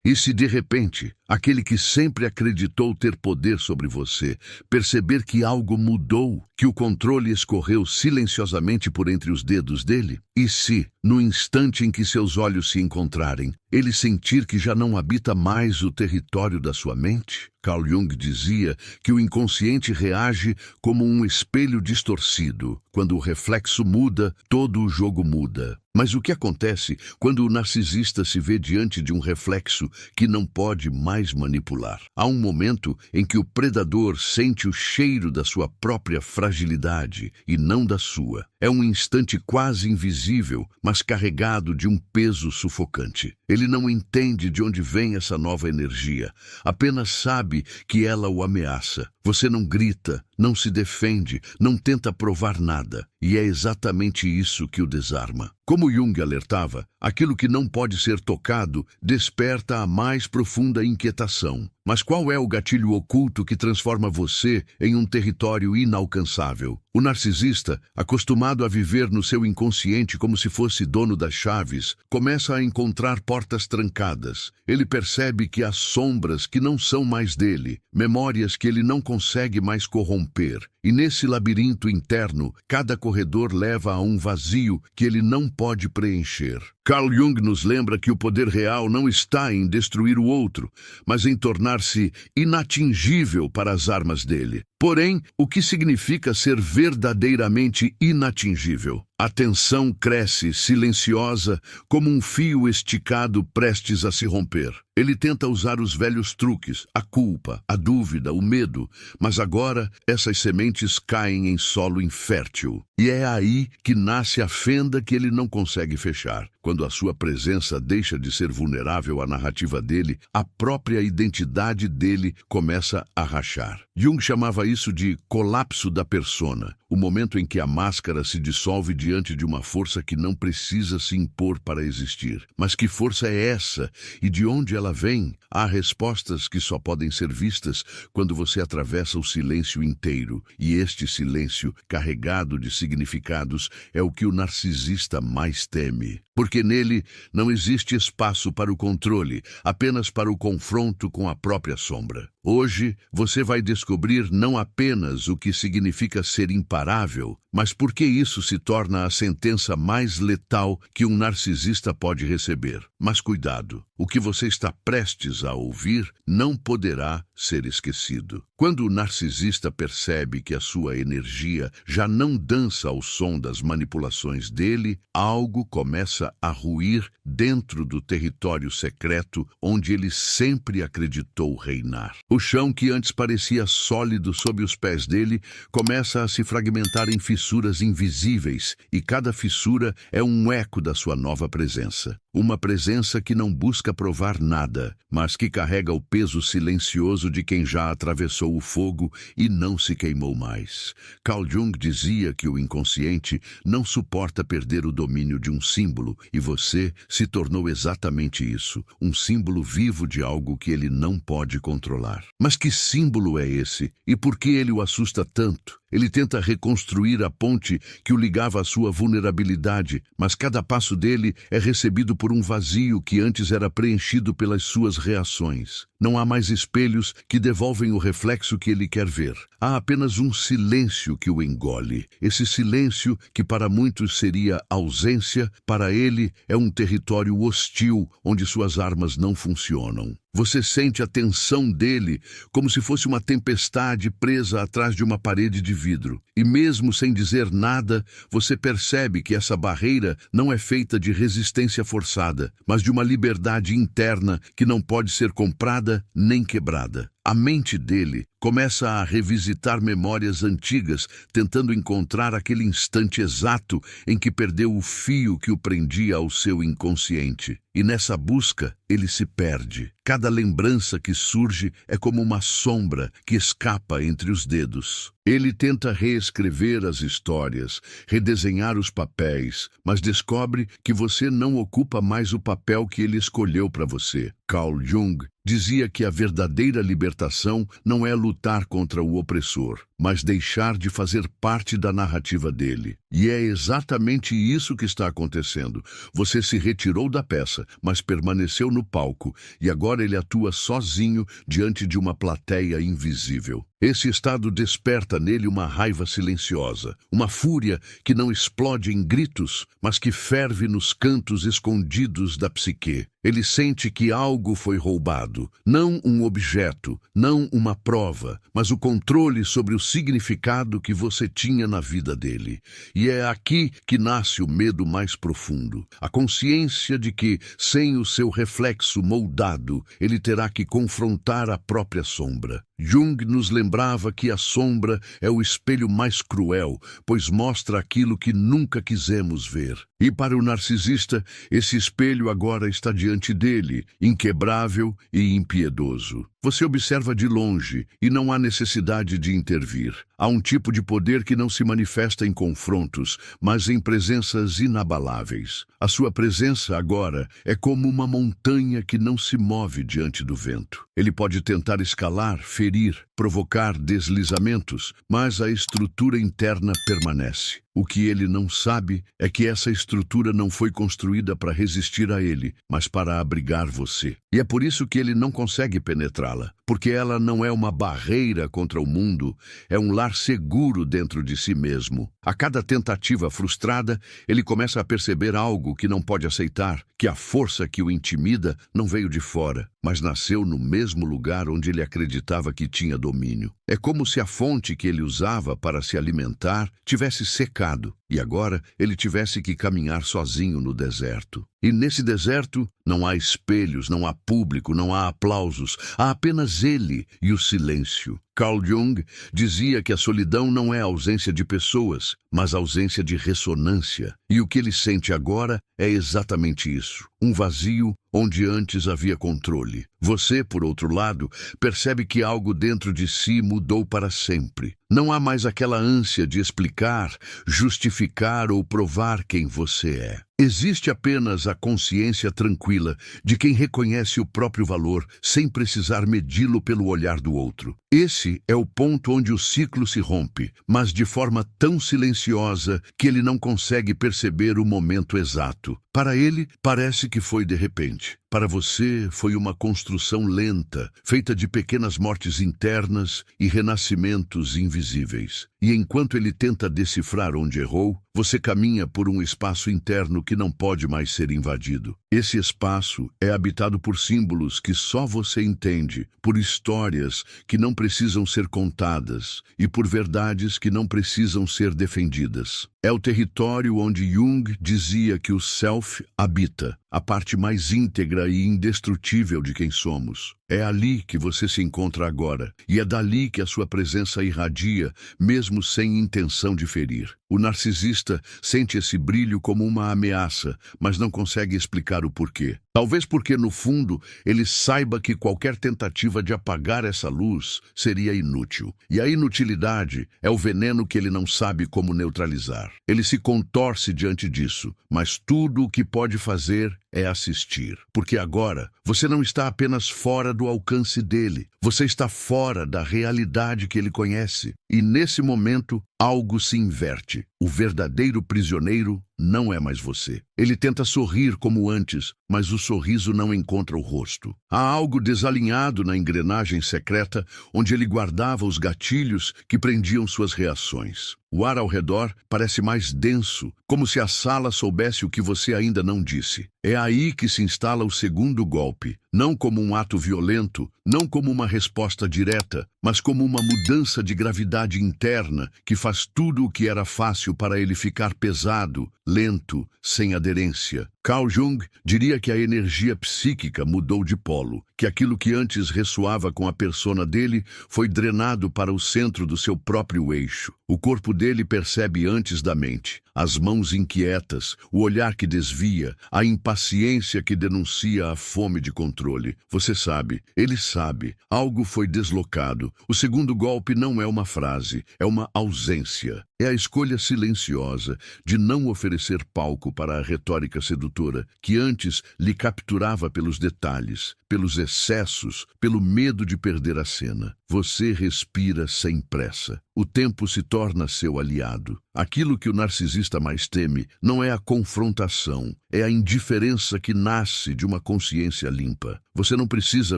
E se de repente, aquele que sempre acreditou ter poder sobre você, perceber que algo mudou, que o controle escorreu silenciosamente por entre os dedos dele? E se, no instante em que seus olhos se encontrarem, ele sentir que já não habita mais o território da sua mente? Carl Jung dizia que o inconsciente reage como um espelho distorcido. Quando o reflexo muda, todo o jogo muda. Mas o que acontece quando o narcisista se vê diante de um reflexo que não pode mais manipular? Há um momento em que o predador sente o cheiro da sua própria fragilidade e não da sua. É um instante quase invisível, mas carregado de um peso sufocante. Ele não entende de onde vem essa nova energia, apenas sabe que ela o ameaça. Você não grita, não se defende, não tenta provar nada. E é exatamente isso que o desarma. Como Jung alertava, aquilo que não pode ser tocado desperta a mais profunda inquietação. Mas qual é o gatilho oculto que transforma você em um território inalcançável? O narcisista, acostumado a viver no seu inconsciente como se fosse dono das chaves, começa a encontrar portas trancadas. Ele percebe que há sombras que não são mais dele, memórias que ele não consegue mais corromper. E nesse labirinto interno, cada corredor leva a um vazio que ele não pode preencher. Carl Jung nos lembra que o poder real não está em destruir o outro, mas em tornar-se inatingível para as armas dele. Porém, o que significa ser verdadeiramente inatingível? A tensão cresce, silenciosa, como um fio esticado prestes a se romper. Ele tenta usar os velhos truques, a culpa, a dúvida, o medo, mas agora essas sementes caem em solo infértil. E é aí que nasce a fenda que ele não consegue fechar. Quando a sua presença deixa de ser vulnerável à narrativa dele, a própria identidade dele começa a rachar. Jung chamava isso de colapso da persona, o momento em que a máscara se dissolve diante de uma força que não precisa se impor para existir. Mas que força é essa e de onde ela vem? Há respostas que só podem ser vistas quando você atravessa o silêncio inteiro, e este silêncio, carregado de significados, é o que o narcisista mais teme. Porque nele não existe espaço para o controle, apenas para o confronto com a própria sombra. Hoje, você vai descobrir não apenas o que significa ser imparável, mas por que isso se torna a sentença mais letal que um narcisista pode receber. Mas cuidado, o que você está prestes a ouvir não poderá ser esquecido. Quando o narcisista percebe que a sua energia já não dança ao som das manipulações dele, algo começa a ruir dentro do território secreto onde ele sempre acreditou reinar. O chão que antes parecia sólido sob os pés dele começa a se fragmentar em fissuras invisíveis, e cada fissura é um eco da sua nova presença. Uma presença que não busca provar nada, mas que carrega o peso silencioso de quem já atravessou o fogo e não se queimou mais. Carl Jung dizia que o inconsciente não suporta perder o domínio de um símbolo, e você se tornou exatamente isso, um símbolo vivo de algo que ele não pode controlar. Mas que símbolo é esse? E por que ele o assusta tanto? Ele tenta reconstruir a ponte que o ligava à sua vulnerabilidade, mas cada passo dele é recebido por um vazio que antes era preenchido pelas suas reações. Não há mais espelhos que devolvem o reflexo que ele quer ver. Há apenas um silêncio que o engole. Esse silêncio, que para muitos seria ausência, para ele é um território hostil onde suas armas não funcionam. Você sente a tensão dele como se fosse uma tempestade presa atrás de uma parede de vidro. E mesmo sem dizer nada, você percebe que essa barreira não é feita de resistência forçada, mas de uma liberdade interna que não pode ser comprada nem quebrada. A mente dele começa a revisitar memórias antigas, tentando encontrar aquele instante exato em que perdeu o fio que o prendia ao seu inconsciente. E nessa busca, ele se perde. Cada lembrança que surge é como uma sombra que escapa entre os dedos. Ele tenta reescrever as histórias, redesenhar os papéis, mas descobre que você não ocupa mais o papel que ele escolheu para você. Carl Jung dizia que a verdadeira libertação não é lutar contra o opressor, mas deixar de fazer parte da narrativa dele. E é exatamente isso que está acontecendo. Você se retirou da peça, mas permaneceu no palco, e agora ele atua sozinho diante de uma plateia invisível. Esse estado desperta nele uma raiva silenciosa, uma fúria que não explode em gritos, mas que ferve nos cantos escondidos da psique. Ele sente que algo foi roubado, não um objeto, não uma prova, mas o controle sobre o significado que você tinha na vida dele. E é aqui que nasce o medo mais profundo, a consciência de que, sem o seu reflexo moldado, ele terá que confrontar a própria sombra. Jung nos lembrava que a sombra é o espelho mais cruel, pois mostra aquilo que nunca quisemos ver. E para o narcisista, esse espelho agora está diante dele, inquebrável e impiedoso. Você observa de longe e não há necessidade de intervir. Há um tipo de poder que não se manifesta em confrontos, mas em presenças inabaláveis. A sua presença agora é como uma montanha que não se move diante do vento. Ele pode tentar escalar, ferir, provocar deslizamentos, mas a estrutura interna permanece. O que ele não sabe é que essa estrutura não foi construída para resistir a ele, mas para abrigar você. E é por isso que ele não consegue penetrá-la, porque ela não é uma barreira contra o mundo, é um lar seguro dentro de si mesmo. A cada tentativa frustrada, ele começa a perceber algo que não pode aceitar, que a força que o intimida não veio de fora, mas nasceu no mesmo lugar onde ele acreditava que tinha domínio. É como se a fonte que ele usava para se alimentar tivesse secado, e agora ele tivesse que caminhar sozinho no deserto. E nesse deserto não há espelhos, não há público, não há aplausos, há apenas ele e o silêncio. Carl Jung dizia que a solidão não é a ausência de pessoas, mas a ausência de ressonância. E o que ele sente agora é exatamente isso, um vazio onde antes havia controle. Você, por outro lado, percebe que algo dentro de si mudou para sempre. Não há mais aquela ânsia de explicar, justificar ou provar quem você é. Existe apenas a consciência tranquila de quem reconhece o próprio valor sem precisar medi-lo pelo olhar do outro. Esse é o ponto onde o ciclo se rompe, mas de forma tão silenciosa que ele não consegue perceber o momento exato. Para ele, parece que foi de repente. Para você, foi uma construção lenta, feita de pequenas mortes internas e renascimentos invisíveis. E enquanto ele tenta decifrar onde errou, você caminha por um espaço interno que não pode mais ser invadido. Esse espaço é habitado por símbolos que só você entende, por histórias que não precisam ser contadas e por verdades que não precisam ser defendidas. É o território onde Jung dizia que o self habita, a parte mais íntegra e indestrutível de quem somos. É ali que você se encontra agora, e é dali que a sua presença irradia, mesmo sem intenção de ferir. O narcisista sente esse brilho como uma ameaça, mas não consegue explicar o porquê. Talvez porque, no fundo, ele saiba que qualquer tentativa de apagar essa luz seria inútil. E a inutilidade é o veneno que ele não sabe como neutralizar. Ele se contorce diante disso, mas tudo o que pode fazer é assistir. Porque agora, você não está apenas fora do alcance dele, você está fora da realidade que ele conhece. E nesse momento, algo se inverte. O verdadeiro prisioneiro não é mais você. Ele tenta sorrir como antes, mas o sorriso não encontra o rosto. Há algo desalinhado na engrenagem secreta onde ele guardava os gatilhos que prendiam suas reações. O ar ao redor parece mais denso, como se a sala soubesse o que você ainda não disse. É aí que se instala o segundo golpe, não como um ato violento, não como uma resposta direta, mas como uma mudança de gravidade interna que faz tudo o que era fácil para ele ficar pesado, lento, sem aderência. Carl Jung diria que a energia psíquica mudou de polo, que aquilo que antes ressoava com a persona dele foi drenado para o centro do seu próprio eixo. O corpo dele percebe antes da mente, as mãos inquietas, o olhar que desvia, a impaciência que denuncia a fome de controle. Você sabe, ele sabe, algo foi deslocado. O segundo golpe não é uma frase, é uma ausência. É a escolha silenciosa de não oferecer palco para a retórica sedutora que antes lhe capturava pelos detalhes. pelos excessos, pelo medo de perder a cena. Você respira sem pressa. O tempo se torna seu aliado. Aquilo que o narcisista mais teme não é a confrontação, é a indiferença que nasce de uma consciência limpa. Você não precisa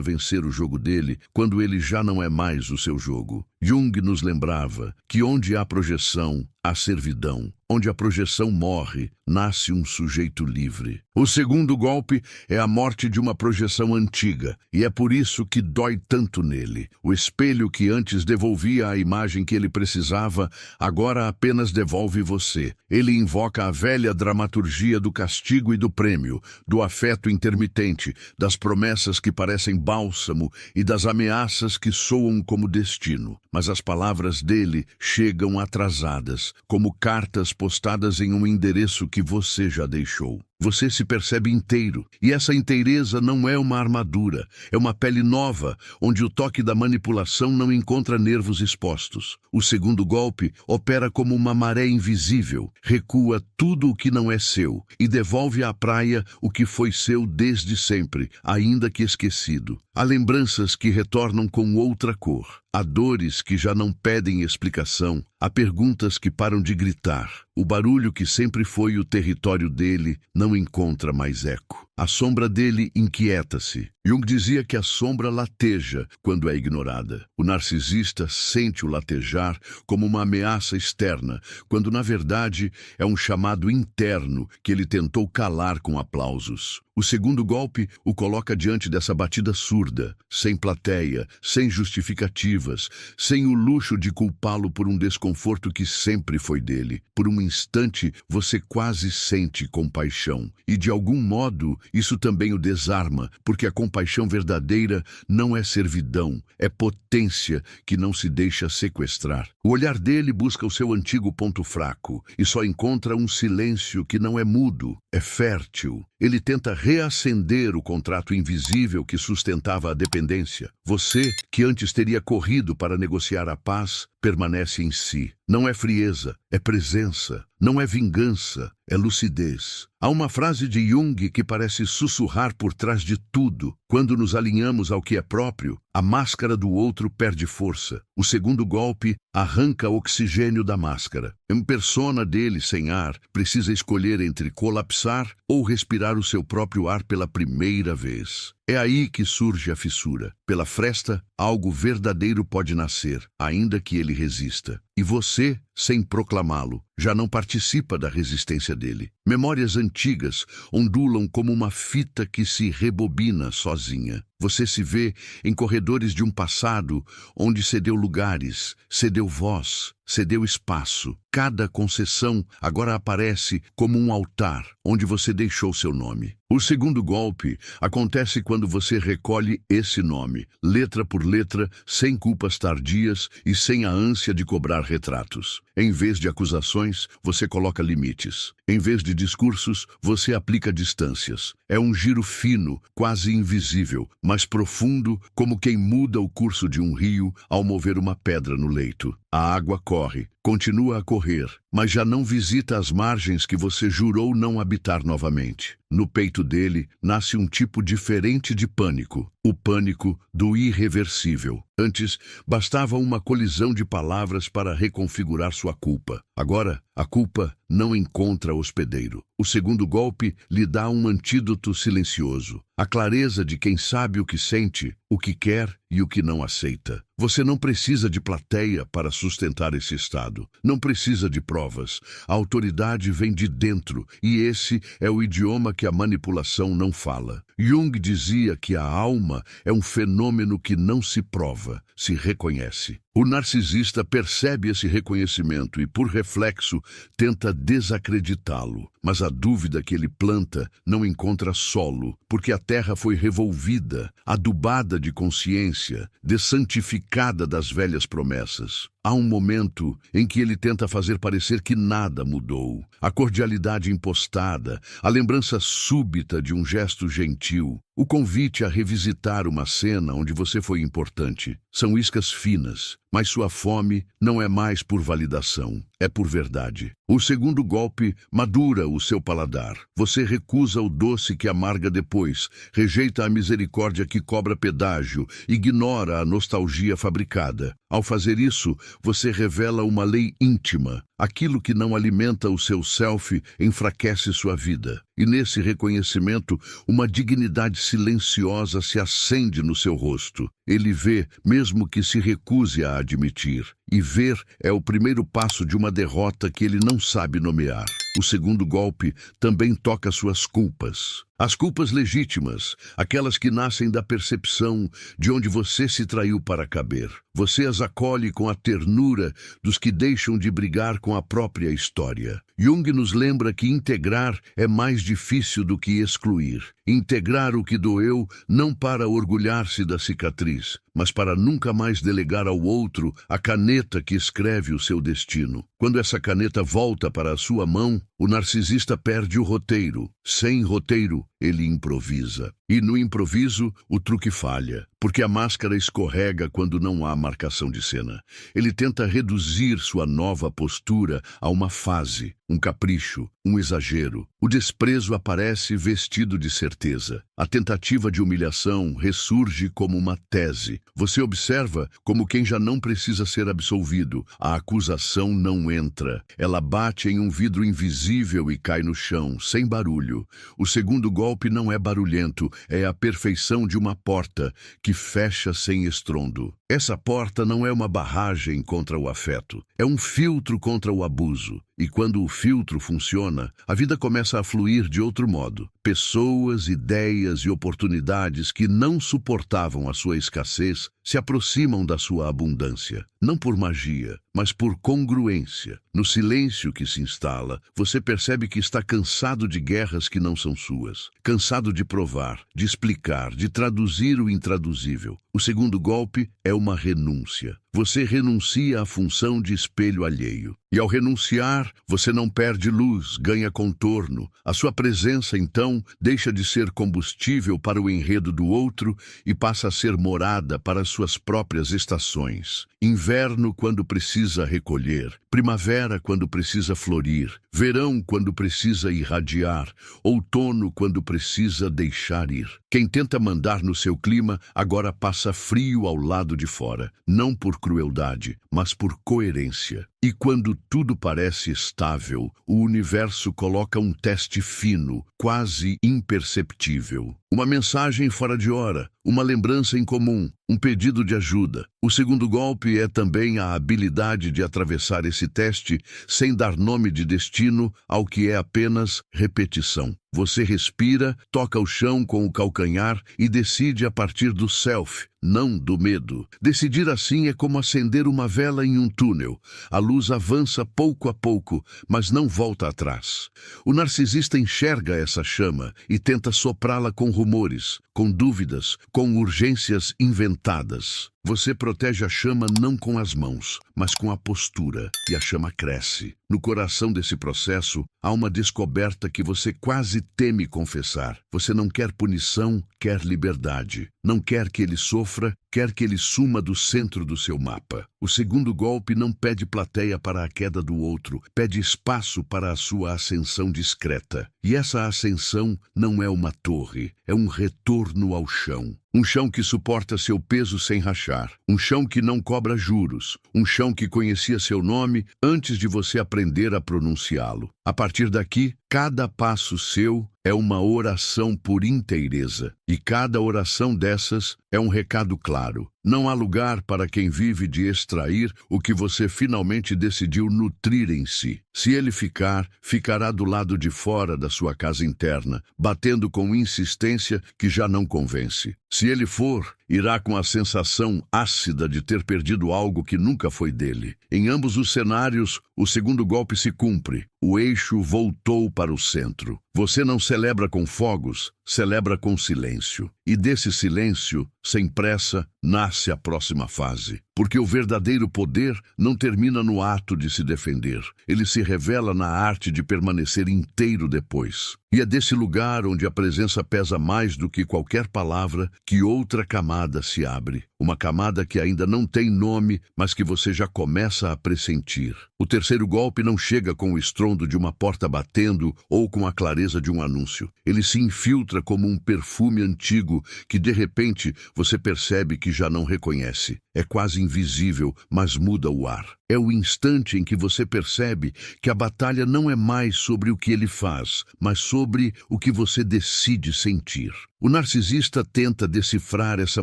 vencer o jogo dele quando ele já não é mais o seu jogo. Jung nos lembrava que onde há projeção, há servidão. Onde a projeção morre, nasce um sujeito livre. O segundo golpe é a morte de uma projeção antiga, e é por isso que dói tanto nele. O espelho que antes devolvia a imagem que ele precisava, agora apenas devolve você. Ele invoca a velha dramaturgia do castigo e do prêmio, do afeto intermitente, das promessas que parecem bálsamo e das ameaças que soam como destino. Mas as palavras dele chegam atrasadas, como cartas postadas em um endereço que você já deixou. Você se percebe inteiro, e essa inteireza não é uma armadura, é uma pele nova, onde o toque da manipulação não encontra nervos expostos. O segundo golpe opera como uma maré invisível, recua tudo o que não é seu e devolve à praia o que foi seu desde sempre, ainda que esquecido. Há lembranças que retornam com outra cor, há dores que já não pedem explicação, há perguntas que param de gritar. O barulho que sempre foi o território dele não encontra mais eco. A sombra dele inquieta-se. Jung dizia que a sombra lateja quando é ignorada. O narcisista sente o latejar como uma ameaça externa, quando na verdade é um chamado interno que ele tentou calar com aplausos. O segundo golpe o coloca diante dessa batida surda, sem plateia, sem justificativas, sem o luxo de culpá-lo por um desconforto que sempre foi dele. Por um instante, você quase sente compaixão. E de algum modo, isso também o desarma, porque a compaixão verdadeira não é servidão, é potência que não se deixa sequestrar. O olhar dele busca o seu antigo ponto fraco e só encontra um silêncio que não é mudo, é fértil. Ele tenta reacender o contrato invisível que sustentava a dependência. Você, que antes teria corrido para negociar a paz, permanece em si. Não é frieza, é presença. Não é vingança, é lucidez. Há uma frase de Jung que parece sussurrar por trás de tudo. Quando nos alinhamos ao que é próprio, a máscara do outro perde força. O segundo golpe arranca oxigênio da máscara. Uma persona dele sem ar precisa escolher entre colapsar ou respirar o seu próprio ar pela primeira vez. É aí que surge a fissura. Pela fresta, algo verdadeiro pode nascer, ainda que ele resista. E você, sem proclamá-lo, já não participa da resistência dele. Memórias antigas ondulam como uma fita que se rebobina sozinha. Você se vê em corredores de um passado onde cedeu lugares, cedeu voz, cedeu espaço. Cada concessão agora aparece como um altar onde você deixou seu nome. O segundo golpe acontece quando você recolhe esse nome, letra por letra, sem culpas tardias e sem a ânsia de cobrar retratos. Em vez de acusações, você coloca limites. Em vez de discursos, você aplica distâncias. É um giro fino, quase invisível, mas profundo, como quem muda o curso de um rio ao mover uma pedra no leito. A água corre, continua a correr, mas já não visita as margens que você jurou não habitar novamente. No peito dele nasce um tipo diferente de pânico, o pânico do irreversível. Antes, bastava uma colisão de palavras para reconfigurar sua culpa. Agora, a culpa não encontra hospedeiro. O segundo golpe lhe dá um antídoto silencioso, a clareza de quem sabe o que sente, o que quer e o que não aceita. Você não precisa de plateia para sustentar esse estado. Não precisa de provas. A autoridade vem de dentro, e esse é o idioma que a manipulação não fala. Jung dizia que a alma é um fenômeno que não se prova, se reconhece. O narcisista percebe esse reconhecimento e, por reflexo, tenta desacreditá-lo. Mas a dúvida que ele planta não encontra solo, porque a terra foi revolvida, adubada de consciência, dessantificada das velhas promessas. Há um momento em que ele tenta fazer parecer que nada mudou. A cordialidade impostada, a lembrança súbita de um gesto gentil, o convite a revisitar uma cena onde você foi importante. São iscas finas, mas sua fome não é mais por validação, é por verdade. O segundo golpe madura o seu paladar. Você recusa o doce que amarga depois, rejeita a misericórdia que cobra pedágio, ignora a nostalgia fabricada. Ao fazer isso, você revela uma lei íntima. Aquilo que não alimenta o seu self enfraquece sua vida. E nesse reconhecimento, uma dignidade silenciosa se acende no seu rosto. Ele vê, mesmo que se recuse a admitir. E ver é o primeiro passo de uma derrota que ele não sabe nomear. O segundo golpe também toca suas culpas. As culpas legítimas, aquelas que nascem da percepção de onde você se traiu para caber. Você as acolhe com a ternura dos que deixam de brigar com a própria história. Jung nos lembra que integrar é mais difícil do que excluir. Integrar o que doeu não para orgulhar-se da cicatriz, mas para nunca mais delegar ao outro a caneta que escreve o seu destino. Quando essa caneta volta para a sua mão, o narcisista perde o roteiro. Sem roteiro, ele improvisa. E no improviso, o truque falha, porque a máscara escorrega quando não há marcação de cena. Ele tenta reduzir sua nova postura a uma fase, um capricho, um exagero. O desprezo aparece vestido de certeza. A tentativa de humilhação ressurge como uma tese. Você observa como quem já não precisa ser absolvido. A acusação não entra. Ela bate em um vidro invisível e cai no chão, sem barulho. O segundo golpe não é barulhento, é a perfeição de uma porta que fecha sem estrondo. Essa porta não é uma barragem contra o afeto, é um filtro contra o abuso. E quando o filtro funciona, a vida começa a fluir de outro modo. Pessoas, ideias e oportunidades que não suportavam a sua escassez se aproximam da sua abundância. Não por magia, mas por congruência. No silêncio que se instala, você percebe que está cansado de guerras que não são suas. Cansado de provar, de explicar, de traduzir o intraduzível. O segundo golpe é uma renúncia. Você renuncia à função de espelho alheio. E ao renunciar, você não perde luz, ganha contorno. A sua presença, então, deixa de ser combustível para o enredo do outro e passa a ser morada para suas próprias estações. Inverno quando precisa recolher, primavera quando precisa florir, verão quando precisa irradiar, outono quando precisa deixar ir. Quem tenta mandar no seu clima agora passa frio ao lado de fora, não por crueldade, mas por coerência. E quando tudo parece estável, o universo coloca um teste fino, quase imperceptível. Uma mensagem fora de hora, uma lembrança incomum, um pedido de ajuda. O segundo golpe é também a habilidade de atravessar esse teste sem dar nome de destino ao que é apenas repetição. Você respira, toca o chão com o calcanhar e decide a partir do self, não do medo. Decidir assim é como acender uma vela em um túnel. A luz avança pouco a pouco, mas não volta atrás. O narcisista enxerga essa chama e tenta soprá-la com rumores, com dúvidas, com urgências inventadas. Você protege a chama não com as mãos, mas com a postura, e a chama cresce. No coração desse processo, há uma descoberta que você quase teme confessar. Você não quer punição, quer liberdade. Não quer que ele sofra, quer que ele suma do centro do seu mapa. O segundo golpe não pede plateia para a queda do outro, pede espaço para a sua ascensão discreta. E essa ascensão não é uma torre, é um retorno ao chão. Um chão que suporta seu peso sem rachar. Um chão que não cobra juros. Um chão que conhecia seu nome antes de você aprender a pronunciá-lo. A partir daqui, cada passo seu é uma oração por inteireza. E cada oração dessas é um recado claro. Não há lugar para quem vive de extrair o que você finalmente decidiu nutrir em si. Se ele ficar, ficará do lado de fora da sua casa interna, batendo com insistência que já não convence. Se ele for, irá com a sensação ácida de ter perdido algo que nunca foi dele. Em ambos os cenários, o segundo golpe se cumpre. O eixo voltou para o centro. Você não celebra com fogos, celebra com silêncio. E desse silêncio, sem pressa, nasce a próxima fase. porque o verdadeiro poder não termina no ato de se defender. Ele se revela na arte de permanecer inteiro depois. E é desse lugar onde a presença pesa mais do que qualquer palavra que outra camada se abre. Uma camada que ainda não tem nome, mas que você já começa a pressentir. O terceiro golpe não chega com o estrondo de uma porta batendo ou com a clareza de um anúncio. Ele se infiltra como um perfume antigo que, de repente, você percebe que já não reconhece. É quase invisível, mas muda o ar. É o instante em que você percebe que a batalha não é mais sobre o que ele faz, mas sobre o que você decide sentir. O narcisista tenta decifrar essa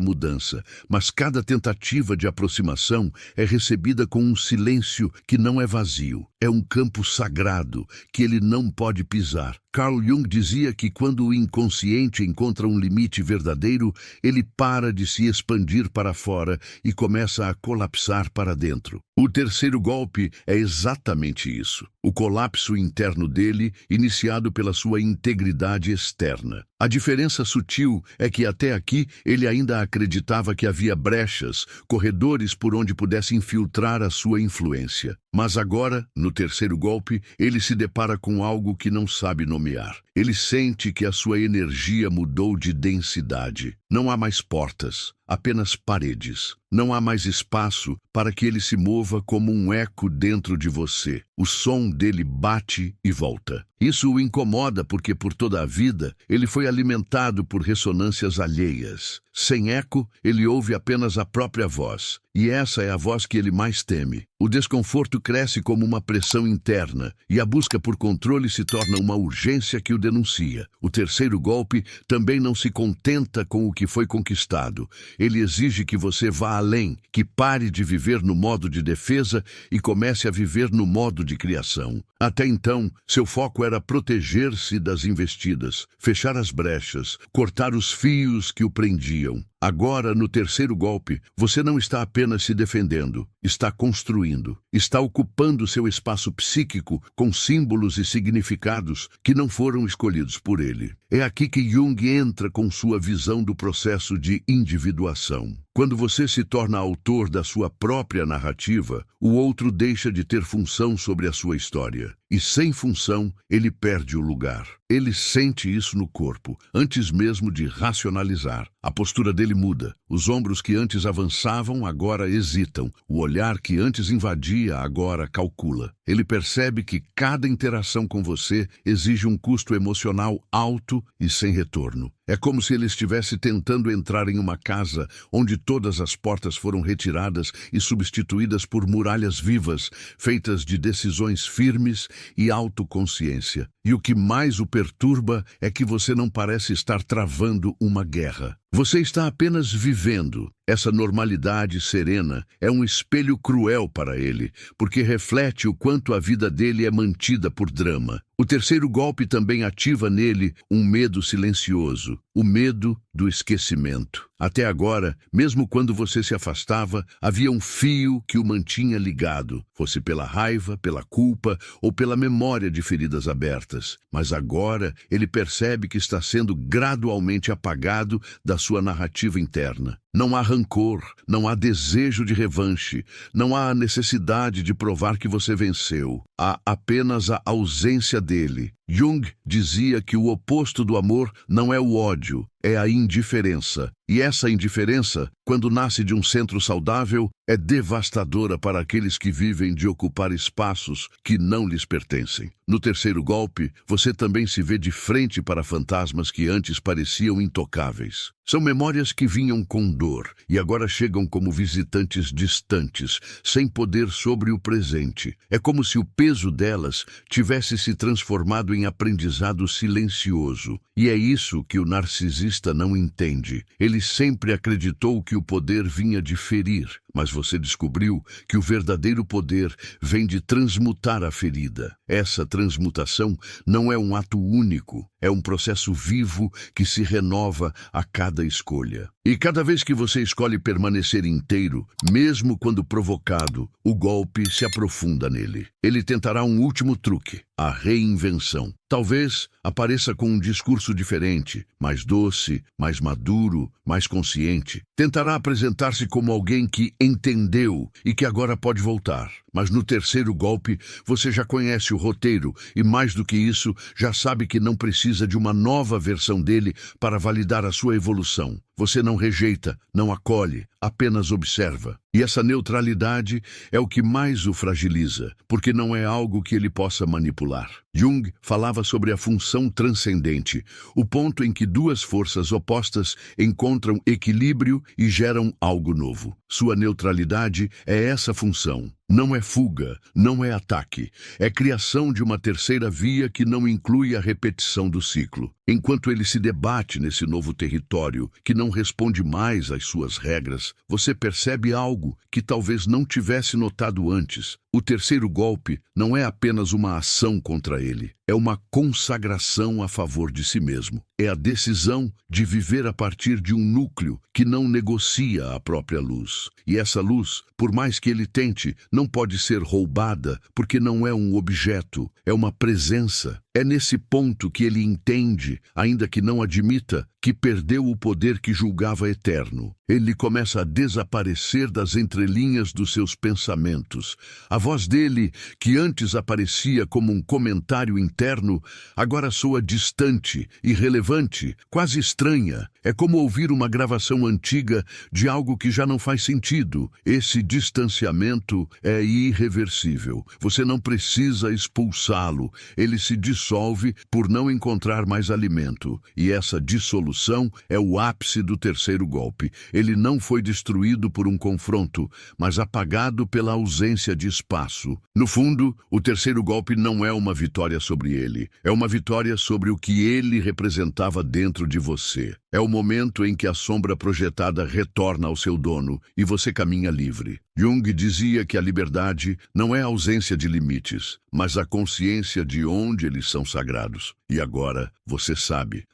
mudança, mas cada tentativa de aproximação é recebida com um silêncio que não é vazio. É um campo sagrado que ele não pode pisar. Carl Jung dizia que quando o inconsciente encontra um limite verdadeiro, ele para de se expandir para fora e começa a colapsar para dentro. O terceiro golpe é exatamente isso. O colapso interno dele, iniciado pela sua integridade externa. A diferença sutil é que até aqui ele ainda acreditava que havia brechas, corredores por onde pudesse infiltrar a sua influência. Mas agora, no terceiro golpe, ele se depara com algo que não sabe nomear. Ele sente que a sua energia mudou de densidade. Não há mais portas, apenas paredes. Não há mais espaço para que ele se mova como um eco dentro de você. O som dele bate e volta. Isso o incomoda porque por toda a vida ele foi alimentado por ressonâncias alheias. Sem eco, ele ouve apenas a própria voz. E essa é a voz que ele mais teme. O desconforto cresce como uma pressão interna, e a busca por controle se torna uma urgência que o denuncia. O terceiro golpe também não se contenta com o que foi conquistado. Ele exige que você vá além, que pare de viver no modo de defesa e comece a viver no modo de criação. Até então, seu foco era proteger-se das investidas, fechar as brechas, cortar os fios que o prendiam. Agora, no terceiro golpe, você não está apenas se defendendo, está construindo, está ocupando seu espaço psíquico com símbolos e significados que não foram escolhidos por ele. É aqui que Jung entra com sua visão do processo de individuação. Quando você se torna autor da sua própria narrativa, o outro deixa de ter função sobre a sua história. E sem função, ele perde o lugar. Ele sente isso no corpo, antes mesmo de racionalizar. A postura dele muda. Os ombros que antes avançavam, agora hesitam. O olhar que antes invadia, agora calcula. Ele percebe que cada interação com você exige um custo emocional alto e sem retorno. É como se ele estivesse tentando entrar em uma casa onde todas as portas foram retiradas e substituídas por muralhas vivas, feitas de decisões firmes e autoconsciência. E o que mais o perturba é que você não parece estar travando uma guerra. Você está apenas vivendo. Essa normalidade serena é um espelho cruel para ele, porque reflete o quanto a vida dele é mantida por drama. O terceiro golpe também ativa nele um medo silencioso, o medo do esquecimento. Até agora, mesmo quando você se afastava, havia um fio que o mantinha ligado, fosse pela raiva, pela culpa ou pela memória de feridas abertas. Mas agora ele percebe que está sendo gradualmente apagado da sua narrativa interna. Não há rancor, não há desejo de revanche, não há a necessidade de provar que você venceu. Há apenas a ausência dele. Jung dizia que o oposto do amor não é o ódio, é a indiferença. E essa indiferença, quando nasce de um centro saudável, é devastadora para aqueles que vivem de ocupar espaços que não lhes pertencem. No terceiro golpe, você também se vê de frente para fantasmas que antes pareciam intocáveis. São memórias que vinham com dor e agora chegam como visitantes distantes, sem poder sobre o presente. É como se o peso delas tivesse se transformado em aprendizado silencioso. E é isso que o narcisista não entende. Ele sempre acreditou que o poder vinha de ferir, mas você descobriu que o verdadeiro poder vem de transmutar a ferida. Essa transmutação não é um ato único, é um processo vivo que se renova a cada escolha. E cada vez que você escolhe permanecer inteiro, mesmo quando provocado, o golpe se aprofunda nele. Ele tentará um último truque, a reinvenção. Talvez apareça com um discurso diferente, mais doce, mais maduro, mais consciente. Tentará apresentar-se como alguém que entendeu e que agora pode voltar. Mas no terceiro golpe, você já conhece o roteiro e, mais do que isso, já sabe que não precisa de uma nova versão dele para validar a sua evolução. Você não rejeita, não acolhe, apenas observa. E essa neutralidade é o que mais o fragiliza, porque não é algo que ele possa manipular. Jung falava sobre a função transcendente, o ponto em que duas forças opostas encontram equilíbrio e geram algo novo. Sua neutralidade é essa função. Não é fuga, não é ataque. É criação de uma terceira via que não inclui a repetição do ciclo. Enquanto ele se debate nesse novo território, que não responde mais às suas regras, você percebe algo que talvez não tivesse notado antes. O terceiro golpe não é apenas uma ação contra ele, é uma consagração a favor de si mesmo. É a decisão de viver a partir de um núcleo que não negocia a própria luz. E essa luz, por mais que ele tente, não pode ser roubada, porque não é um objeto, é uma presença. É nesse ponto que ele entende, ainda que não admita, que perdeu o poder que julgava eterno. Ele começa a desaparecer das entrelinhas dos seus pensamentos. A voz dele, que antes aparecia como um comentário interno, agora soa distante, irrelevante, quase estranha. É como ouvir uma gravação antiga de algo que já não faz sentido. Esse distanciamento é irreversível. Você não precisa expulsá-lo. Ele se dissolve por não encontrar mais alimento. E essa dissolução é o ápice do terceiro golpe. Ele não foi destruído por um confronto, mas apagado pela ausência de espaço. No fundo, o terceiro golpe não é uma vitória sobre ele. É uma vitória sobre o que ele representava dentro de você. É o momento em que a sombra projetada retorna ao seu dono e você caminha livre. Jung dizia que a liberdade não é a ausência de limites, mas a consciência de onde eles são sagrados. E agora você sabe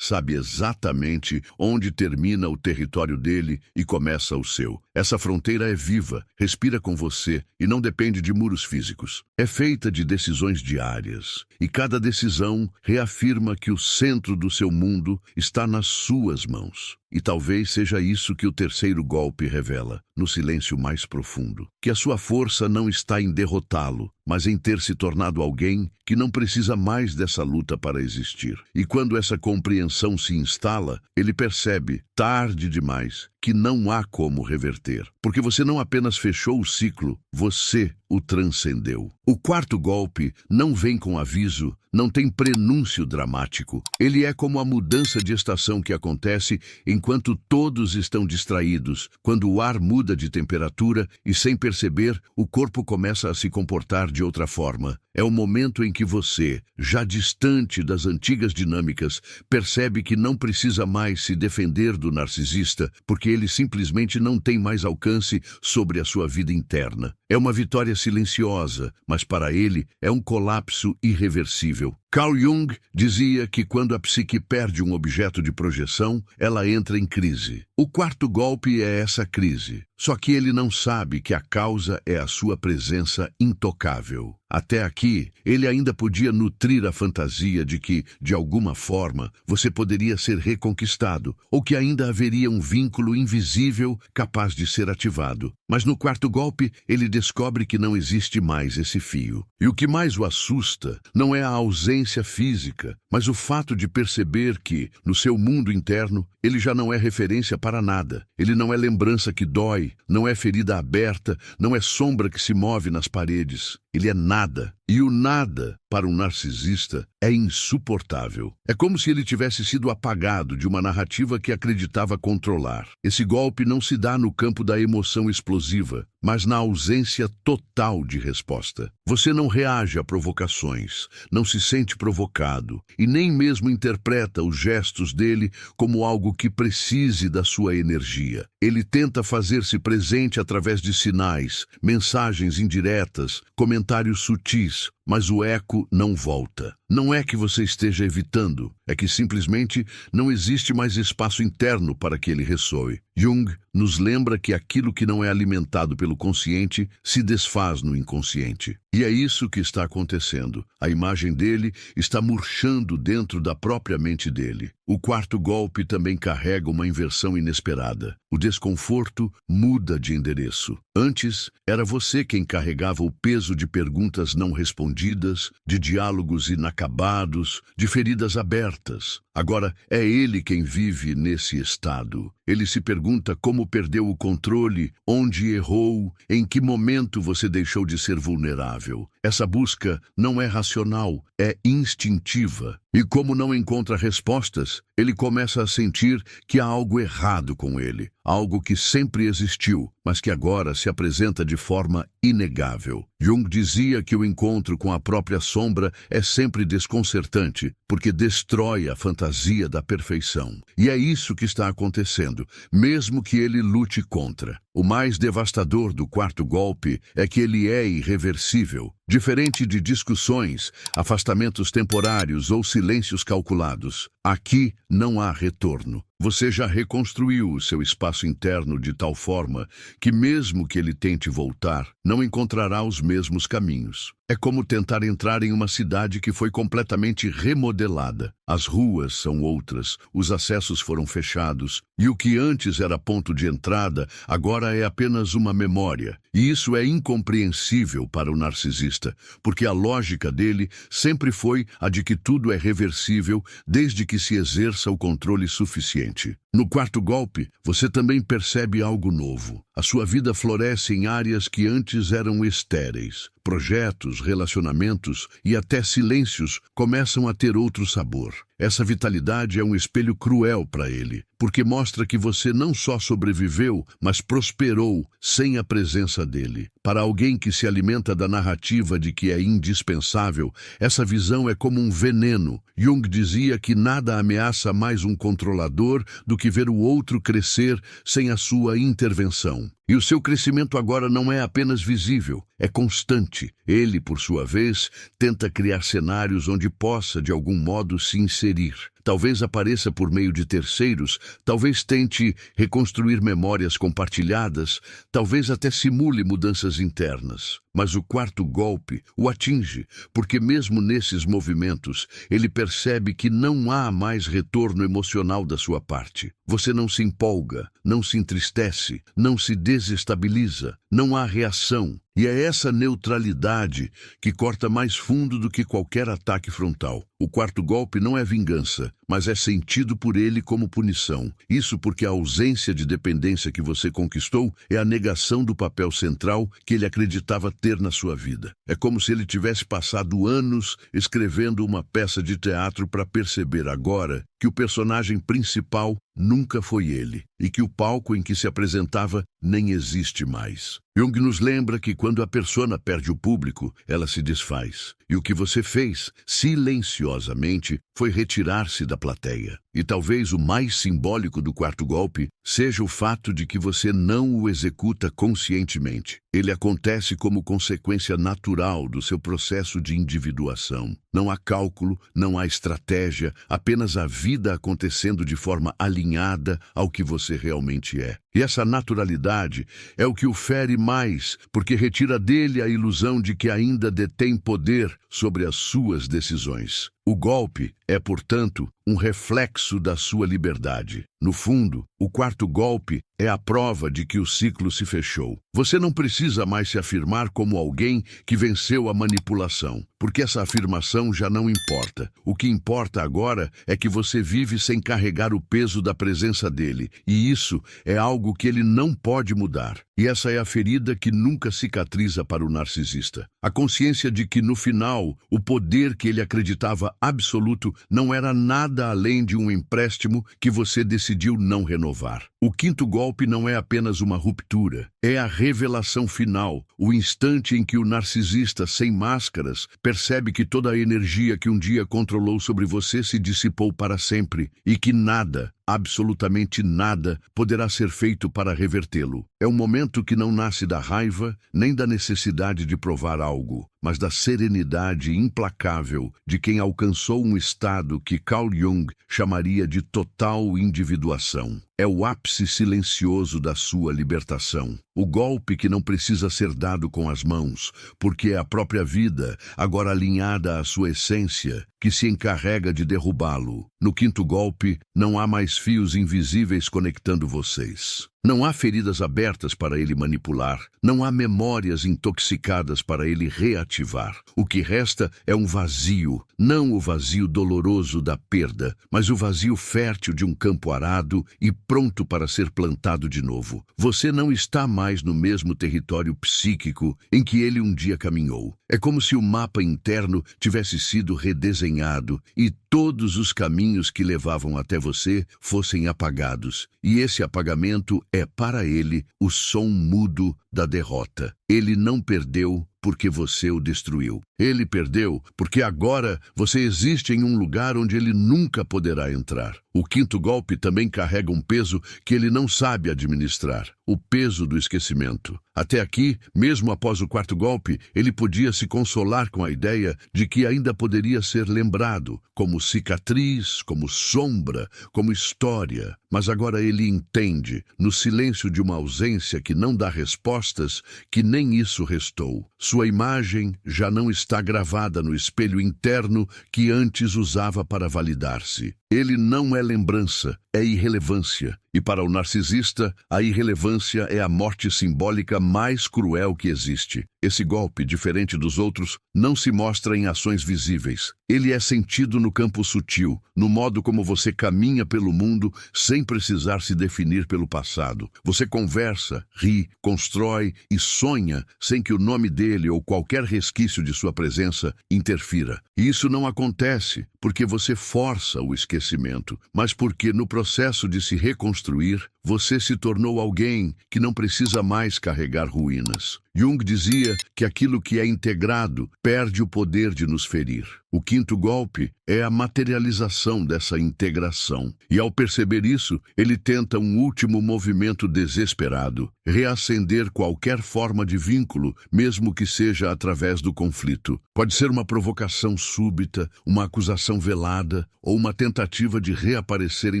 exatamente onde termina o território dele e começa o seu. Essa fronteira é viva, respira com você e não depende de muros físicos. É feita de decisões diárias, e cada decisão reafirma que o centro do seu mundo está nas suas mãos. E talvez seja isso que o terceiro golpe revela, no silêncio mais profundo. Que a sua força não está em derrotá-lo, mas em ter se tornado alguém que não precisa mais dessa luta para existir. E quando essa compreensão se instala, ele percebe, tarde demais, que não há como reverter. Porque você não apenas fechou o ciclo, você o transcendeu. O quarto golpe não vem com aviso, não tem prenúncio dramático. Ele é como a mudança de estação que acontece enquanto todos estão distraídos, quando o ar muda de temperatura e, sem perceber, o corpo começa a se comportar de outra forma. É o momento em que você, já distante das antigas dinâmicas, percebe que não precisa mais se defender do narcisista, porque ele simplesmente não tem mais alcance sobre a sua vida interna. É uma vitória silenciosa, mas para ele é um colapso irreversível. Carl Jung dizia que quando a psique perde um objeto de projeção, ela entra em crise. O quarto golpe é essa crise, só que ele não sabe que a causa é a sua presença intocável. Até aqui, ele ainda podia nutrir a fantasia de que, de alguma forma, você poderia ser reconquistado, ou que ainda haveria um vínculo invisível capaz de ser ativado. Mas no quarto golpe, ele descobre que não existe mais esse fio. E o que mais o assusta não é a ausência física, mas o fato de perceber que, no seu mundo interno, ele já não é referência para nada. Ele não é lembrança que dói, não é ferida aberta, não é sombra que se move nas paredes. Ele é nada. E o nada, para um narcisista, é insuportável. É como se ele tivesse sido apagado de uma narrativa que acreditava controlar. Esse golpe não se dá no campo da emoção explosiva, mas na ausência total de resposta. Você não reage a provocações, não se sente provocado e nem mesmo interpreta os gestos dele como algo que precise da sua energia. Ele tenta fazer-se presente através de sinais, mensagens indiretas, comentários sutis, mas o eco não volta. Não é que você esteja evitando, é que simplesmente não existe mais espaço interno para que ele ressoe. Jung nos lembra que aquilo que não é alimentado pelo consciente se desfaz no inconsciente. E é isso que está acontecendo. A imagem dele está murchando dentro da própria mente dele. O quarto golpe também carrega uma inversão inesperada. O desconforto muda de endereço. Antes, era você quem carregava o peso de perguntas não respondidas, de diálogos inacabados, de feridas abertas. Agora, é ele quem vive nesse estado. Ele se pergunta como perdeu o controle, onde errou, em que momento você deixou de ser vulnerável. Essa busca não é racional, é instintiva. E como não encontra respostas, ele começa a sentir que há algo errado com ele. Algo que sempre existiu, mas que agora se apresenta de forma inegável. Jung dizia que o encontro com a própria sombra é sempre desconcertante, porque destrói a fantasia da perfeição. E é isso que está acontecendo, mesmo que ele lute contra. O mais devastador do quarto golpe é que ele é irreversível. Diferente de discussões, afastamentos temporários ou silêncios calculados, aqui não há retorno. Você já reconstruiu o seu espaço interno de tal forma que, mesmo que ele tente voltar, não encontrará os mesmos caminhos. É como tentar entrar em uma cidade que foi completamente remodelada. As ruas são outras, os acessos foram fechados, e o que antes era ponto de entrada, agora é apenas uma memória. E isso é incompreensível para o narcisista, porque a lógica dele sempre foi a de que tudo é reversível desde que se exerça o controle suficiente. No quarto golpe, você também percebe algo novo. A sua vida floresce em áreas que antes eram estéreis. Projetos, relacionamentos e até silêncios começam a ter outro sabor. Essa vitalidade é um espelho cruel para ele, porque mostra que você não só sobreviveu, mas prosperou sem a presença dele. Para alguém que se alimenta da narrativa de que é indispensável, essa visão é como um veneno. Jung dizia que nada ameaça mais um controlador do que ver o outro crescer sem a sua intervenção. E o seu crescimento agora não é apenas visível, é constante. Ele, por sua vez, tenta criar cenários onde possa, de algum modo, se inserir. Talvez apareça por meio de terceiros, talvez tente reconstruir memórias compartilhadas, talvez até simule mudanças internas. Mas o quarto golpe o atinge, porque mesmo nesses movimentos, ele percebe que não há mais retorno emocional da sua parte. Você não se empolga, não se entristece, não se desestabiliza, não há reação. E é essa neutralidade que corta mais fundo do que qualquer ataque frontal. O quarto golpe não é vingança, mas é sentido por ele como punição. Isso porque a ausência de dependência que você conquistou é a negação do papel central que ele acreditava ter na sua vida. É como se ele tivesse passado anos escrevendo uma peça de teatro para perceber agora que o personagem principal nunca foi ele e que o palco em que se apresentava nem existe mais. Jung nos lembra que quando a persona perde o público, ela se desfaz. E o que você fez, silenciosamente, foi retirar-se da plateia. E talvez o mais simbólico do quarto golpe seja o fato de que você não o executa conscientemente. Ele acontece como consequência natural do seu processo de individuação. Não há cálculo, não há estratégia, apenas a vida acontecendo de forma alinhada ao que você realmente é. E essa naturalidade é o que o fere mais, porque retira dele a ilusão de que ainda detém poder sobre as suas decisões. O golpe é, portanto, um reflexo da sua liberdade. No fundo, o quarto golpe é a prova de que o ciclo se fechou. Você não precisa mais se afirmar como alguém que venceu a manipulação, porque essa afirmação já não importa. O que importa agora é que você vive sem carregar o peso da presença dele, e isso é algo que ele não pode mudar. E essa é a ferida que nunca cicatriza para o narcisista. A consciência de que, no final, o poder que ele acreditava absoluto não era nada além de um empréstimo que você decidiu não renovar. O quinto golpe não é apenas uma ruptura, é a revelação final, o instante em que o narcisista, sem máscaras, percebe que toda a energia que um dia controlou sobre você se dissipou para sempre e que nada, absolutamente nada, poderá ser feito para revertê-lo. É um momento que não nasce da raiva, nem da necessidade de provar algo, mas da serenidade implacável de quem alcançou um estado que Carl Jung chamaria de total individuação. É o ápice silencioso da sua libertação. O golpe que não precisa ser dado com as mãos, porque é a própria vida, agora alinhada à sua essência, que se encarrega de derrubá-lo. No quinto golpe, não há mais fios invisíveis conectando vocês. Não há feridas abertas para ele manipular, não há memórias intoxicadas para ele reativar. O que resta é um vazio, não o vazio doloroso da perda, mas o vazio fértil de um campo arado e pronto para ser plantado de novo. Você não está mais no mesmo território psíquico em que ele um dia caminhou. É como se o mapa interno tivesse sido redesenhado e todos os caminhos que levavam até você fossem apagados. E esse apagamento é, para ele, o som mudo da derrota. Ele não perdeu porque você o destruiu. Ele perdeu porque agora você existe em um lugar onde ele nunca poderá entrar. O quinto golpe também carrega um peso que ele não sabe administrar, o peso do esquecimento. Até aqui, mesmo após o quarto golpe, ele podia se consolar com a ideia de que ainda poderia ser lembrado, como cicatriz, como sombra, como história. Mas agora ele entende, no silêncio de uma ausência que não dá respostas, que nem isso restou. Sua imagem já não está gravada no espelho interno que antes usava para validar-se. Ele não é lembrança, é irrelevância. E para o narcisista, a irrelevância é a morte simbólica mais cruel que existe. Esse golpe, diferente dos outros, não se mostra em ações visíveis. Ele é sentido no campo sutil, no modo como você caminha pelo mundo sem precisar se definir pelo passado. Você conversa, ri, constrói e sonha sem que o nome dele ou qualquer resquício de sua presença interfira. E isso não acontece porque você força o esquecimento, mas porque no processo de se reconstruir, você se tornou alguém que não precisa mais carregar ruínas. Jung dizia que aquilo que é integrado perde o poder de nos ferir. O quinto golpe é a materialização dessa integração. E ao perceber isso, ele tenta um último movimento desesperado, reacender qualquer forma de vínculo, mesmo que seja através do conflito. Pode ser uma provocação súbita, uma acusação velada ou uma tentativa de reaparecer em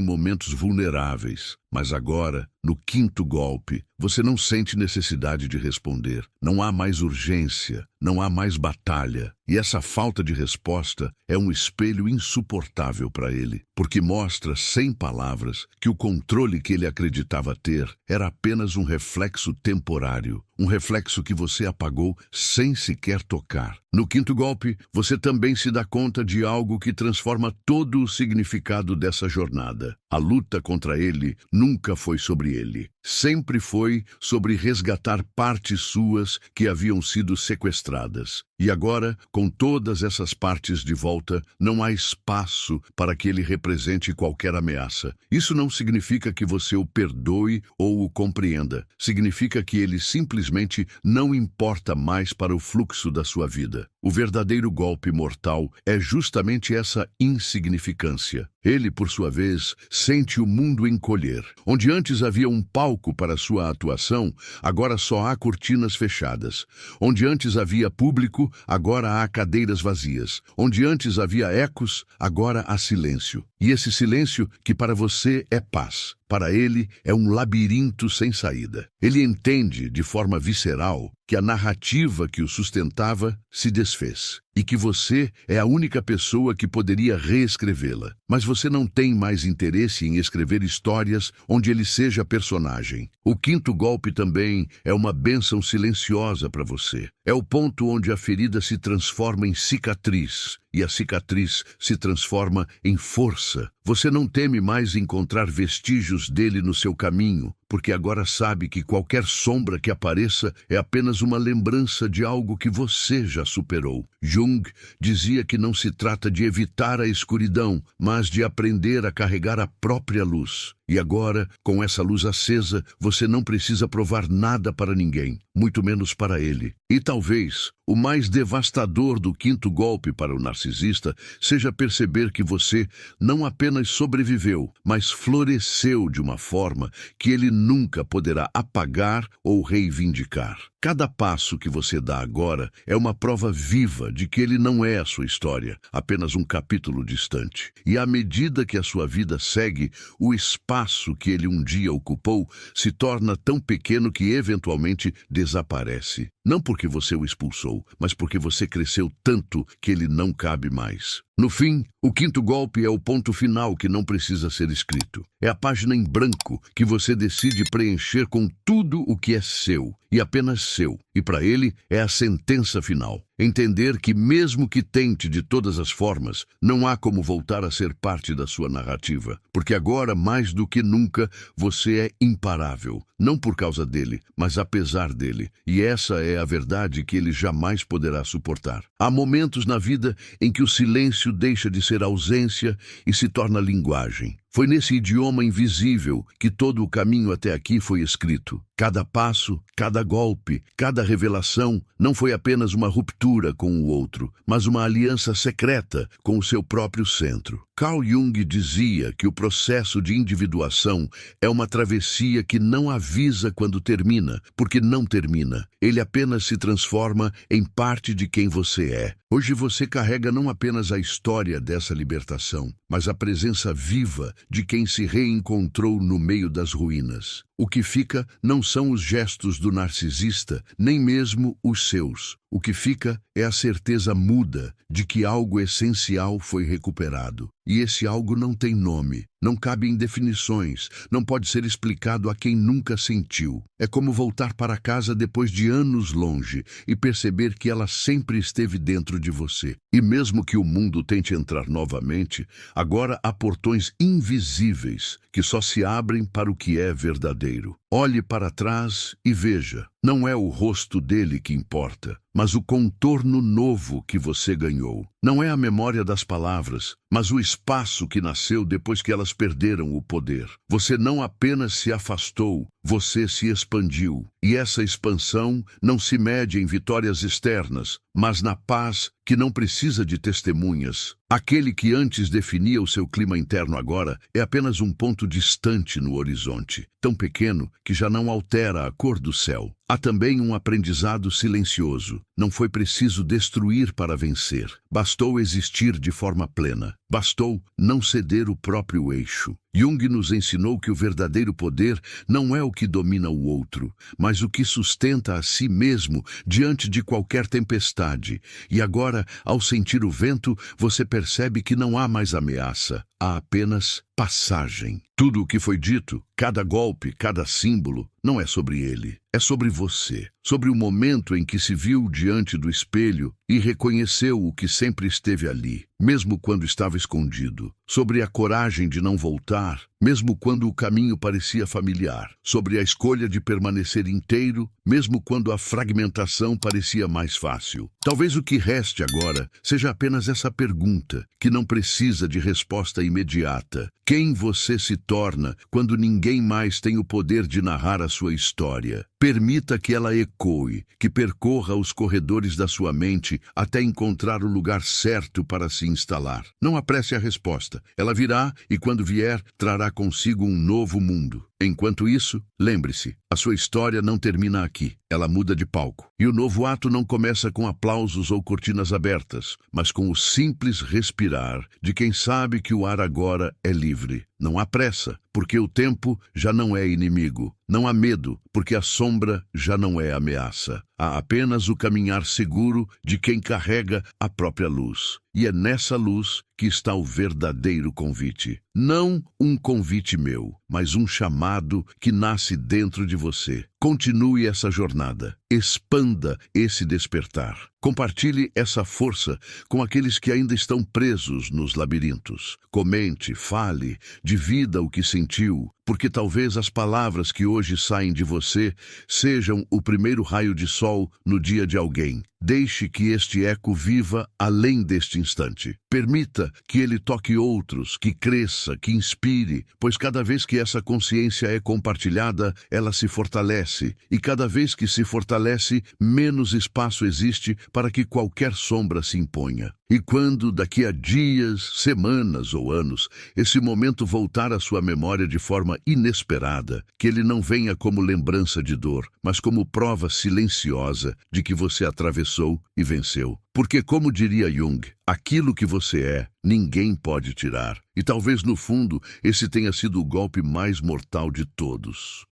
momentos vulneráveis. Mas agora, no quinto golpe, você não sente necessidade de responder. Não há mais urgência, não há mais batalha. E essa falta de resposta é um espelho insuportável para ele, porque mostra, sem palavras, que o controle que ele acreditava ter era apenas um reflexo temporário, um reflexo que você apagou sem sequer tocar. No quinto golpe, você também se dá conta de algo que transforma todo o significado dessa jornada. A luta contra ele nunca foi sobre ele. Sempre foi sobre resgatar partes suas que haviam sido sequestradas. E agora, com todas essas partes de volta, não há espaço para que ele represente qualquer ameaça. Isso não significa que você o perdoe ou o compreenda. Significa que ele simplesmente não importa mais para o fluxo da sua vida. O verdadeiro golpe mortal é justamente essa insignificância. Ele, por sua vez, sente o mundo encolher. Onde antes havia um palco para sua atuação, agora só há cortinas fechadas. Onde antes havia público, agora há cadeiras vazias. Onde antes havia ecos, agora há silêncio. E esse silêncio, que para você é paz, para ele é um labirinto sem saída. Ele entende, de forma visceral, que a narrativa que o sustentava se desfez e que você é a única pessoa que poderia reescrevê-la. Mas você não tem mais interesse em escrever histórias onde ele seja personagem. O quinto golpe também é uma bênção silenciosa para você. É o ponto onde a ferida se transforma em cicatriz e a cicatriz se transforma em força. Você não teme mais encontrar vestígios dele no seu caminho, porque agora sabe que qualquer sombra que apareça é apenas uma lembrança de algo que você já superou. Jung dizia que não se trata de evitar a escuridão, mas de aprender a carregar a própria luz. E agora, com essa luz acesa, você não precisa provar nada para ninguém, muito menos para ele. E talvez o mais devastador do quinto golpe para o narcisista seja perceber que você não apenas sobreviveu, mas floresceu de uma forma que ele nunca poderá apagar ou reivindicar. Cada passo que você dá agora é uma prova viva de que ele não é a sua história, apenas um capítulo distante. E à medida que a sua vida segue, o espaço que ele um dia ocupou se torna tão pequeno que eventualmente desaparece. Não porque você o expulsou, mas porque você cresceu tanto que ele não cabe mais. No fim, o quinto golpe é o ponto final que não precisa ser escrito. É a página em branco que você decide preencher com tudo o que é seu, e apenas seu. E para ele é a sentença final. Entender que mesmo que tente de todas as formas, não há como voltar a ser parte da sua narrativa. Porque agora, mais do que nunca, você é imparável. Não por causa dele, mas apesar dele. E essa é a verdade que ele jamais poderá suportar. Há momentos na vida em que o silêncio deixa de ser ausência e se torna linguagem. Foi nesse idioma invisível que todo o caminho até aqui foi escrito. Cada passo, cada golpe, cada revelação não foi apenas uma ruptura com o outro, mas uma aliança secreta com o seu próprio centro. Carl Jung dizia que o processo de individuação é uma travessia que não avisa quando termina, porque não termina. Ele apenas se transforma em parte de quem você é. Hoje você carrega não apenas a história dessa libertação, mas a presença viva de quem se reencontrou no meio das ruínas. O que fica não são os gestos do narcisista, nem mesmo os seus. O que fica é a certeza muda de que algo essencial foi recuperado. E esse algo não tem nome, não cabe em definições, não pode ser explicado a quem nunca sentiu. É como voltar para casa depois de anos longe e perceber que ela sempre esteve dentro de você. E mesmo que o mundo tente entrar novamente, agora há portões invisíveis que só se abrem para o que é verdadeiro. Olhe para trás e veja. Não é o rosto dele que importa, mas o contorno novo que você ganhou. Não é a memória das palavras, mas o espaço que nasceu depois que elas perderam o poder. Você não apenas se afastou, você se expandiu. E essa expansão não se mede em vitórias externas, mas na paz que não precisa de testemunhas. Aquele que antes definia o seu clima interno agora é apenas um ponto distante no horizonte, tão pequeno que já não altera a cor do céu. Há também um aprendizado silencioso. Não foi preciso destruir para vencer. Bastou existir de forma plena. Bastou não ceder o próprio eixo. Jung nos ensinou que o verdadeiro poder não é o que domina o outro, mas o que sustenta a si mesmo diante de qualquer tempestade. E agora, ao sentir o vento, você percebe que não há mais ameaça, há apenas passagem. Tudo o que foi dito, cada golpe, cada símbolo, não é sobre ele, é sobre você, sobre o momento em que se viu diante do espelho e reconheceu o que sempre esteve ali, mesmo quando estava escondido, sobre a coragem de não voltar, mesmo quando o caminho parecia familiar, sobre a escolha de permanecer inteiro, mesmo quando a fragmentação parecia mais fácil. Talvez o que reste agora seja apenas essa pergunta, que não precisa de resposta imediata. Quem você se torna quando ninguém mais tem o poder de narrar a sua história? Permita que ela ecoe, que percorra os corredores da sua mente até encontrar o lugar certo para se instalar. Não apresse a resposta. Ela virá e, quando vier, trará consigo um novo mundo. Enquanto isso, lembre-se, a sua história não termina aqui. Ela muda de palco. E o novo ato não começa com aplausos ou cortinas abertas, mas com o simples respirar de quem sabe que o ar agora é livre. Não há pressa, porque o tempo já não é inimigo. Não há medo, porque a sombra já não é ameaça. Há apenas o caminhar seguro de quem carrega a própria luz. E é nessa luz que está o verdadeiro convite. Não um convite meu, mas um chamado que nasce dentro de você. Continue essa jornada. Expanda esse despertar. Compartilhe essa força com aqueles que ainda estão presos nos labirintos. Comente, fale, divida o que sentiu, porque talvez as palavras que hoje saem de você sejam o primeiro raio de sol no dia de alguém Deixe que este eco viva além deste instante. Permita que ele toque outros, que cresça, que inspire, pois cada vez que essa consciência é compartilhada, ela se fortalece, e cada vez que se fortalece, menos espaço existe para que qualquer sombra se imponha. E quando, daqui a dias, semanas ou anos, esse momento voltar à sua memória de forma inesperada, que ele não venha como lembrança de dor, mas como prova silenciosa de que você atravessou e venceu. Porque, como diria Jung, aquilo que você é, ninguém pode tirar. E talvez, no fundo, esse tenha sido o golpe mais mortal de todos.